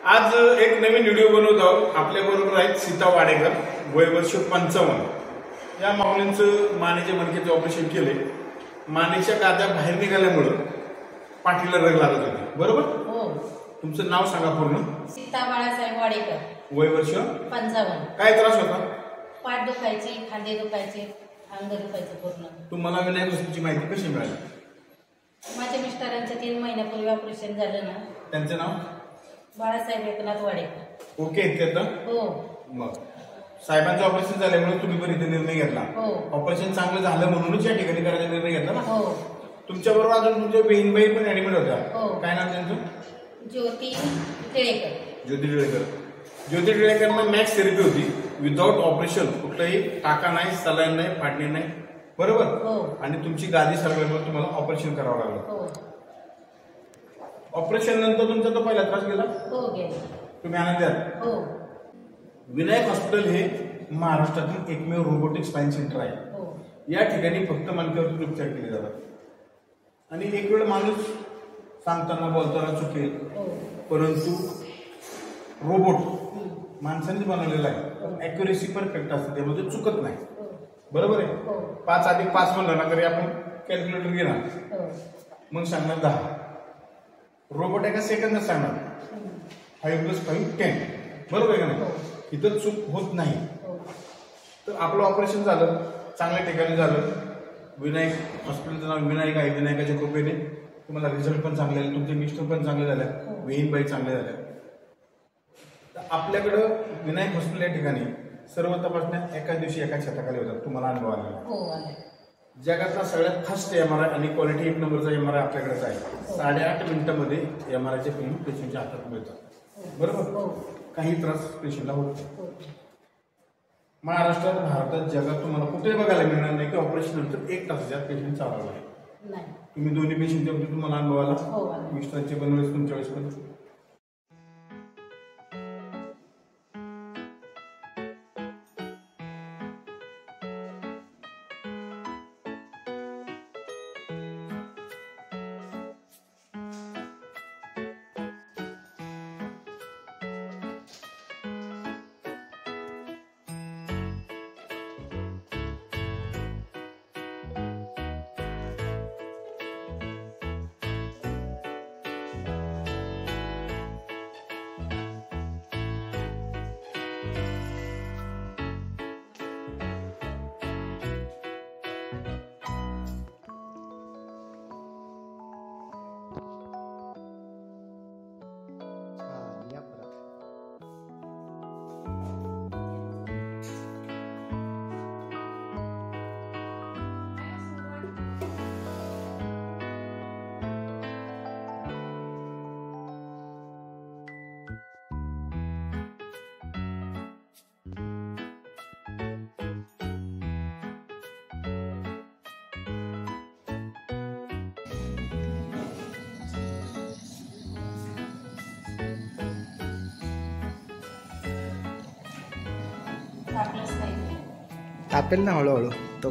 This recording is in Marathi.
आज एक नवीन व्हिडिओ बनवत आहोत। आपल्या बरोबर आहेत सीता वाडेकर, वय वर्ष 55। या माऊलींचं मानेच्या मणक्याचं ऑपरेशन केले। मानेच्या गाद्या बाहेर निघाल्यामुळे पाठीला रग लागत होती, बरोबर? हो। तुमचं नाव सांगा पूर्ण? सीता बाळासाहेब वाडेकर, वय वर्ष 55। काय त्रास होता? पाठ दुखायची, खांदे दुखायचे, अंग दुखायचं पूर्ण। तुम्हाला विनायक हॉस्पिटलची माहिती कशी मिळाली? माझ्या मिस्टरांचं 3 महिन्यापूर्वी ऑपरेशन झालं ना। त्यांचं नाव? बाळासाहेब एकनाथ वाडेकर। ओके आहेत का? हो। मग साहेबांचं ऑपरेशन झाल्यामुळे तुम्ही पण इथे निर्णय घेतला? हो। ऑपरेशन चांगलं झालं म्हणूनच या ठिकाणी करायचा निर्णय घेतला ना? हो। तुमच्या बरोबर अजून तुमच्या बहीणबाई पण ऍडमिट होत्या? हो। काय नाव त्यांचं? ज्योती टिळेकर। ज्योती टिळेकर। ज्योती टिळेकरना मॅक्स थेरपी होती, विदाउट ऑपरेशन, कुठलाही टाका नाही, सलाईन नाही, फाडणी नाही, बरोबर? हो। आणि तुमची गादी सरकल्यामुळे तुम्हाला ऑपरेशन करावं लागलं। हो। ऑपरेशन नंतर तुमचा तो पहिला त्रास गेला? हो गेला। तुम्ही आनंदी आहात? हो। विनायक हॉस्पिटल हे महाराष्ट्रातील एकमेव रोबोटिक स्पाइन सेंटर आहे। हो। या ठिकाणी फक्त मणक्यावरती उपचार केले जातात आणि एक वेळ माणूस सांगताना बोलताना चुकेल, परंतु रोबोट माणसाने बनवलेला आहे, ऍक्युरेसी परफेक्ट असते, त्यामध्ये चुकत नाही, बरोबर आहे? 5 अधिक 5 म्हणलं ना तरी आपण कॅल्क्युलेटर घेणार, मग सांगणार 10, रोबोट एका सेकंदात सांगणार 5 + 5 10, बरोबर आहे का नाही? इथं चूक होत नाही। तर आपलं ऑपरेशन झालं, चांगल्या ठिकाणी झालं। विनायक हॉस्पिटलचं नाव विनायक आहे। विनायकाच्या कृपेने तुम्हाला रिझल्ट पण चांगले आले, तुमचे मिस्टर पण चांगले झाले, बहीणबाई चांगले झाल्या। तर आपल्याकडं विनायक हॉस्पिटल या ठिकाणी सर्व तपासण्या एकाच दिवशी एका छताखाली होतात। तुम्हाला अनुभव आला? जगातला सगळ्यात फास्ट MRI आणि क्वालिटी 1 नंबरचा MRI आपल्याकडेच आहे। 8.5 मिनिटांमध्ये MRIचे फिल्म पेशंटच्या हातात मिळतात, बरोबर? काही त्रास पेशंटला होत नाही। महाराष्ट्रात, भारतात, जगात तुम्हाला कुठे बघायला मिळणार नाही की ऑपरेशन नंतर 1 तासाच्या पेशंट चालवला आहे। तुम्ही दोन्ही पेशंटच्या बाबतीत तुम्हाला अनुभव आला? मिस्टरांचे पण वेळेस, तुमच्या वेळेस पण? तापेल ना हळूहळू तो